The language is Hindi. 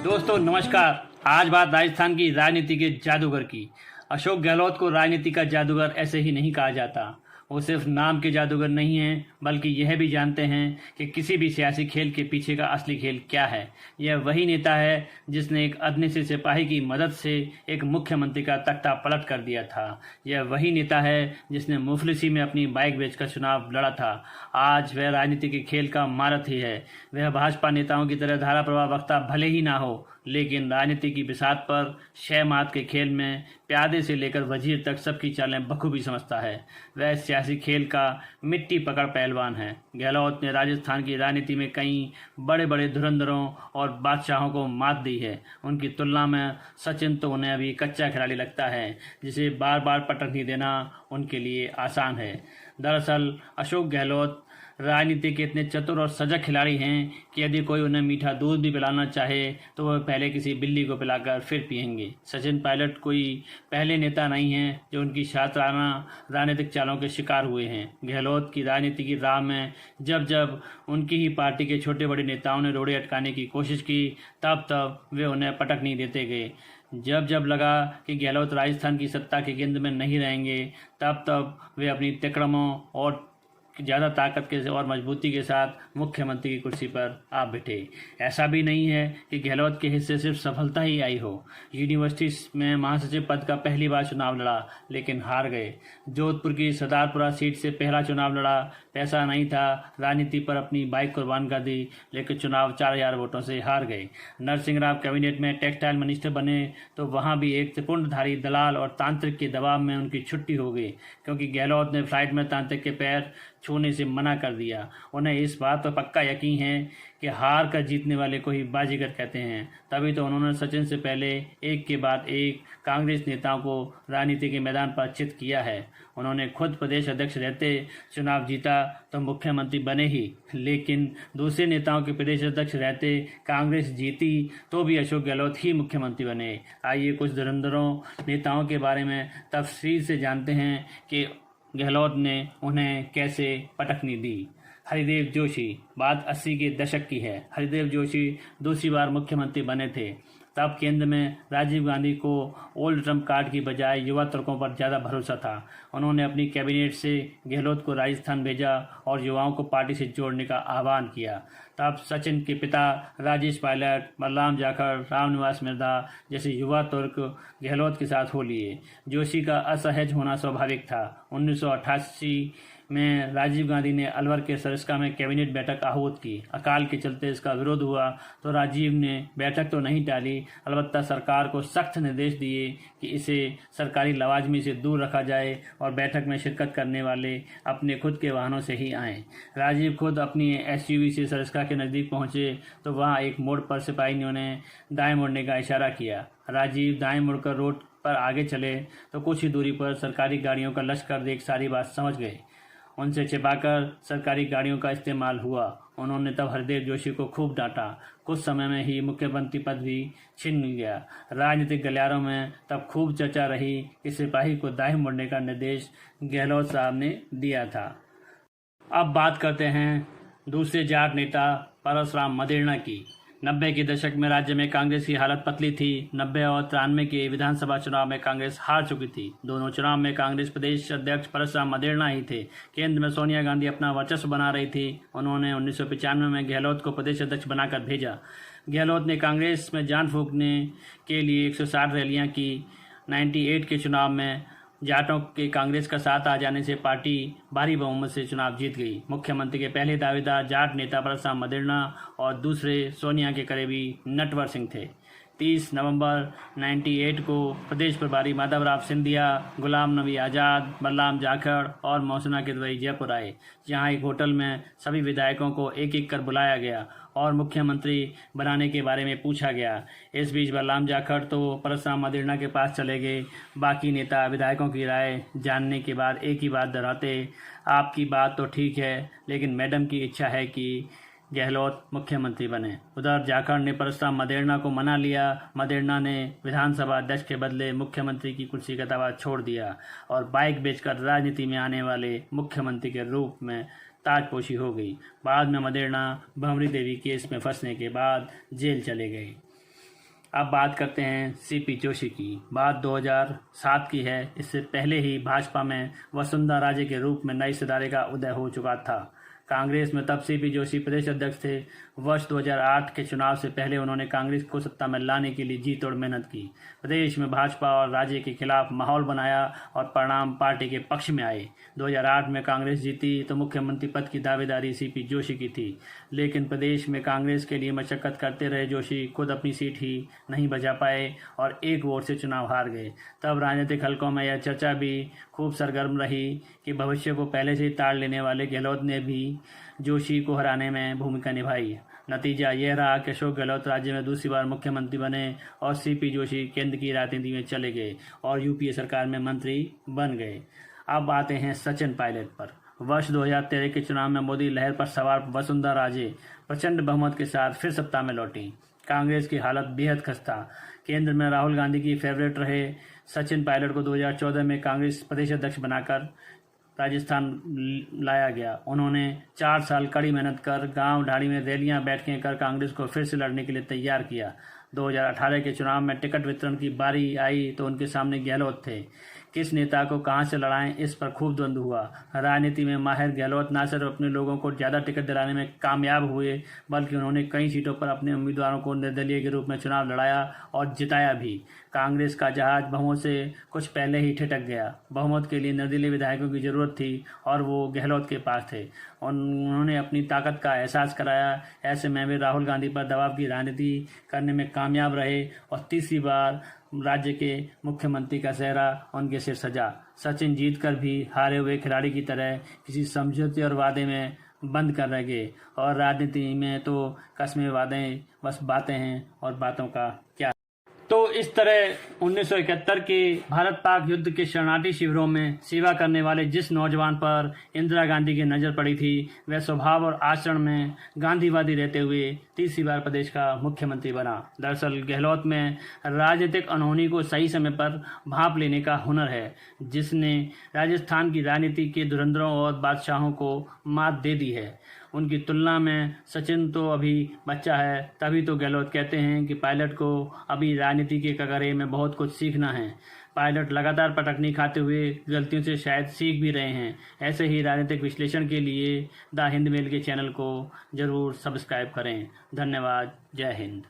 दोस्तों नमस्कार। आज बात राजस्थान की राजनीति के जादूगर की। अशोक गहलोत को राजनीति का जादूगर ऐसे ही नहीं कहा जाता। वो सिर्फ नाम के जादूगर नहीं हैं, बल्कि यह भी जानते हैं कि किसी भी सियासी खेल के पीछे का असली खेल क्या है। यह वही नेता है जिसने एक अधने से सिपाही की मदद से एक मुख्यमंत्री का तख्ता पलट कर दिया था। यह वही नेता है जिसने मुफलिसी में अपनी बाइक बेचकर चुनाव लड़ा था। आज वह राजनीति के खेल का महारथी है। वह भाजपा नेताओं की तरह धारा प्रवाह वक्ता भले ही ना हो, लेकिन राजनीति की बिसात पर शह मात के खेल में प्यादे से लेकर वजीर तक सबकी चालें बखूबी समझता है। वह सियासी खेल का मिट्टी पकड़ पहलवान है। गहलोत ने राजस्थान की राजनीति में कई बड़े बड़े धुरंधरों और बादशाहों को मात दी है। उनकी तुलना में सचिन तो उन्हें अभी कच्चा खिलाड़ी लगता है, जिसे बार बार पटकनी देना उनके लिए आसान है। दरअसल अशोक गहलोत राजनीति के इतने चतुर और सजग खिलाड़ी हैं कि यदि कोई उन्हें मीठा दूध भी पिलाना चाहे तो वह पहले किसी बिल्ली को पिलाकर फिर पिएंगे। सचिन पायलट कोई पहले नेता नहीं हैं जो उनकी शातिराना राजनीतिक चालों के शिकार हुए हैं। गहलोत की राजनीति की राह में जब जब उनकी ही पार्टी के छोटे बड़े नेताओं ने रोड़े अटकाने की कोशिश की, तब तब वे उन्हें पटक नहीं देते गए। जब जब लगा कि गहलोत राजस्थान की सत्ता की गेंद में नहीं रहेंगे, तब तब वे अपनी तिकड़मों और ज़्यादा ताकत के और मजबूती के साथ मुख्यमंत्री की कुर्सी पर आ बैठे। ऐसा भी नहीं है कि गहलोत के हिस्से सिर्फ सफलता ही आई हो। यूनिवर्सिटी में महासचिव पद का पहली बार चुनाव लड़ा, लेकिन हार गए। जोधपुर की सरदारपुरा सीट से पहला चुनाव लड़ा, पैसा नहीं था, राजनीति पर अपनी बाइक कुर्बान कर दी, लेकिन चुनाव 4000 वोटों से हार गए। नरसिंह राव कैबिनेट में टेक्सटाइल मिनिस्टर बने तो वहाँ भी एक त्रिपुंडधारी दलाल और तांत्रिक के दबाव में उनकी छुट्टी हो गई, क्योंकि गहलोत ने फ्लाइट में तांत्रिक के पैर छूने से मना कर दिया। उन्हें इस बात पर पक्का यकीन है कि हार कर जीतने वाले को ही बाजीगर कहते हैं। तभी तो उन्होंने सचिन से पहले एक के बाद एक कांग्रेस नेताओं को राजनीति के मैदान पर चित किया है। उन्होंने खुद प्रदेश अध्यक्ष रहते चुनाव जीता तो मुख्यमंत्री बने ही, लेकिन दूसरे नेताओं के प्रदेश अध्यक्ष रहते कांग्रेस जीती तो भी अशोक गहलोत ही मुख्यमंत्री बने। आइए कुछ धुरंधरों नेताओं के बारे में तफसील से जानते हैं कि गहलोत ने उन्हें कैसे पटकनी दी। हरिदेव जोशी, बात 80 के दशक की है। हरिदेव जोशी दूसरी बार मुख्यमंत्री बने थे। तब केंद्र में राजीव गांधी को ओल्ड ट्रम्प कार्ड की बजाय युवा तुर्कों पर ज़्यादा भरोसा था। उन्होंने अपनी कैबिनेट से गहलोत को राजस्थान भेजा और युवाओं को पार्टी से जोड़ने का आह्वान किया। तब सचिन के पिता राजेश पायलट, बलराम जाखड़, रामनिवास मिर्धा जैसे युवा तुर्क गहलोत के साथ हो लिए। जोशी का असहज होना स्वाभाविक था। 1988 में राजीव गांधी ने अलवर के सरिस्का में कैबिनेट बैठक आहूत की। अकाल के चलते इसका विरोध हुआ तो राजीव ने बैठक तो नहीं टाली, अलबत्ता सरकार को सख्त निर्देश दिए कि इसे सरकारी लवाजमी से दूर रखा जाए और बैठक में शिरकत करने वाले अपने खुद के वाहनों से ही आएँ। राजीव खुद अपनी एसयूवी से सरिस्का के नज़दीक पहुँचे तो वहाँ एक मोड़ पर सिपाही ने उन्हें दाएँ मुड़ने का इशारा किया। राजीव दाएँ मुड़कर रोड पर आगे चले तो कुछ ही दूरी पर सरकारी गाड़ियों का लश्कर देख सारी बात समझ गए। उनसे छिपाकर सरकारी गाड़ियों का इस्तेमाल हुआ। उन्होंने तब हरदेव जोशी को खूब डांटा। कुछ समय में ही मुख्यमंत्री पद भी छिन गया। राजनीतिक गलियारों में तब खूब चर्चा रही कि सिपाही को दाएं मुड़ने का निर्देश गहलोत साहब ने दिया था। अब बात करते हैं दूसरे जाट नेता परसराम मदेरणा की। 90 के दशक में राज्य में कांग्रेस की हालत पतली थी। 90 और 93 के विधानसभा चुनाव में कांग्रेस हार चुकी थी। दोनों चुनाव में कांग्रेस प्रदेश अध्यक्ष परसराम मदेरणा ही थे। केंद्र में सोनिया गांधी अपना वर्चस्व बना रही थी। उन्होंने 1995 में गहलोत को प्रदेश अध्यक्ष बनाकर भेजा। गहलोत ने कांग्रेस में जान फूंकने के लिए 160 रैलियाँ की। 98 के चुनाव में जाटों के कांग्रेस का साथ आ जाने से पार्टी भारी बहुमत से चुनाव जीत गई। मुख्यमंत्री के पहले दावेदार जाट नेता परसराम मदेरणा और दूसरे सोनिया के करीबी नटवर सिंह थे। 30 नवंबर 98 को प्रदेश प्रभारी माधवराव सिंधिया, गुलाम नबी आज़ाद, बलराम जाखड़ और मौसना किदवई जयपुर आए, जहां एक होटल में सभी विधायकों को एक एक कर बुलाया गया और मुख्यमंत्री बनाने के बारे में पूछा गया। इस बीच बलराम जाखड़ तो परसराम मदेरणा के पास चले गए। बाकी नेता विधायकों की राय जानने के बाद एक ही बात दोहराते, आपकी बात तो ठीक है, लेकिन मैडम की इच्छा है कि गहलोत मुख्यमंत्री बने। उधर झारखंड ने परशुराम मदेरणा को मना लिया। मदेरणा ने विधानसभा अध्यक्ष के बदले मुख्यमंत्री की कुर्सी का दावा छोड़ दिया और बाइक बेचकर राजनीति में आने वाले मुख्यमंत्री के रूप में ताजपोशी हो गई। बाद में मदेरणा भंवरी देवी केस में फंसने के बाद जेल चले गए। अब बात करते हैं सीपी जोशी की। बात 2007 की है। इससे पहले ही भाजपा में वसुंधरा राजे के रूप में नई सितारे का उदय हो चुका था। कांग्रेस में तब सीपी जोशी प्रदेश अध्यक्ष थे। वर्ष 2008 के चुनाव से पहले उन्होंने कांग्रेस को सत्ता में लाने के लिए जी तोड़ मेहनत की, प्रदेश में भाजपा और राज्य के खिलाफ माहौल बनाया और परिणाम पार्टी के पक्ष में आए। 2008 में कांग्रेस जीती तो मुख्यमंत्री पद की दावेदारी सीपी जोशी की थी, लेकिन प्रदेश में कांग्रेस के लिए मशक्कत करते रहे जोशी खुद अपनी सीट ही नहीं बचा पाए और एक वोट से चुनाव हार गए। तब राजनीतिक हलकों में यह चर्चा भी खूब सरगर्म रही कि भविष्य को पहले से ही ताड़ लेने वाले गहलोत ने भी जोशी को हराने में भूमिका निभाई। नतीजा यह रहा कि अशोक गहलोत राज्य में दूसरी बार मुख्यमंत्री बने और सीपी जोशी केंद्र की राजनीति में चले गए और यूपीए सरकार में मंत्री बन गए। अब आते हैं सचिन पायलट पर। वर्ष 2013 के चुनाव में मोदी लहर पर सवार वसुंधरा राजे प्रचंड बहुमत के साथ फिर सत्ता में लौटी। कांग्रेस की हालत बेहद खस्ता। केंद्र में राहुल गांधी की फेवरेट रहे सचिन पायलट को 2014 में कांग्रेस प्रदेश अध्यक्ष बनाकर राजस्थान लाया गया। उन्होंने 4 साल कड़ी मेहनत कर गांव ढाड़ी में रैलियां बैठकें कर कांग्रेस को फिर से लड़ने के लिए तैयार किया। 2018 के चुनाव में टिकट वितरण की बारी आई तो उनके सामने गहलोत थे। किस नेता को कहां से लड़ाएं, इस पर खूब द्वंद्व हुआ। राजनीति में माहिर गहलोत न सिर्फ अपने लोगों को ज़्यादा टिकट दिलाने में कामयाब हुए, बल्कि उन्होंने कई सीटों पर अपने उम्मीदवारों को निर्दलीय के रूप में चुनाव लड़ाया और जिताया भी। कांग्रेस का जहाज बहुमत से कुछ पहले ही ठिठक गया। बहुमत के लिए निर्दलीय विधायकों की जरूरत थी और वो गहलोत के पास थे। उन्होंने अपनी ताकत का एहसास कराया। ऐसे में वे राहुल गांधी पर दबाव की राजनीति करने में कामयाब रहे और तीसरी बार राज्य के मुख्यमंत्री का सेहरा उनके सिर सजा। सचिन जीतकर भी हारे हुए खिलाड़ी की तरह किसी समझौते और वादे में बंद कर रह गए और राजनीति में तो कस्में वादे बस बातें हैं और बातों का क्या। तो इस तरह 1971 के भारत पाक युद्ध के शरणार्थी शिविरों में सेवा करने वाले जिस नौजवान पर इंदिरा गांधी की नज़र पड़ी थी, वह स्वभाव और आचरण में गांधीवादी रहते हुए तीसरी बार प्रदेश का मुख्यमंत्री बना। दरअसल गहलोत में राजनीतिक अनहोनी को सही समय पर भांप लेने का हुनर है, जिसने राजस्थान की राजनीति के धुरंधरों और बादशाहों को मात दे दी है। उनकी तुलना में सचिन तो अभी बच्चा है, तभी तो गहलोत कहते हैं कि पायलट को अभी राजनीति के कगरे में बहुत कुछ सीखना है। पायलट लगातार पटकनी खाते हुए गलतियों से शायद सीख भी रहे हैं। ऐसे ही राजनीतिक विश्लेषण के लिए द हिंद मेल के चैनल को जरूर सब्सक्राइब करें। धन्यवाद। जय हिंद।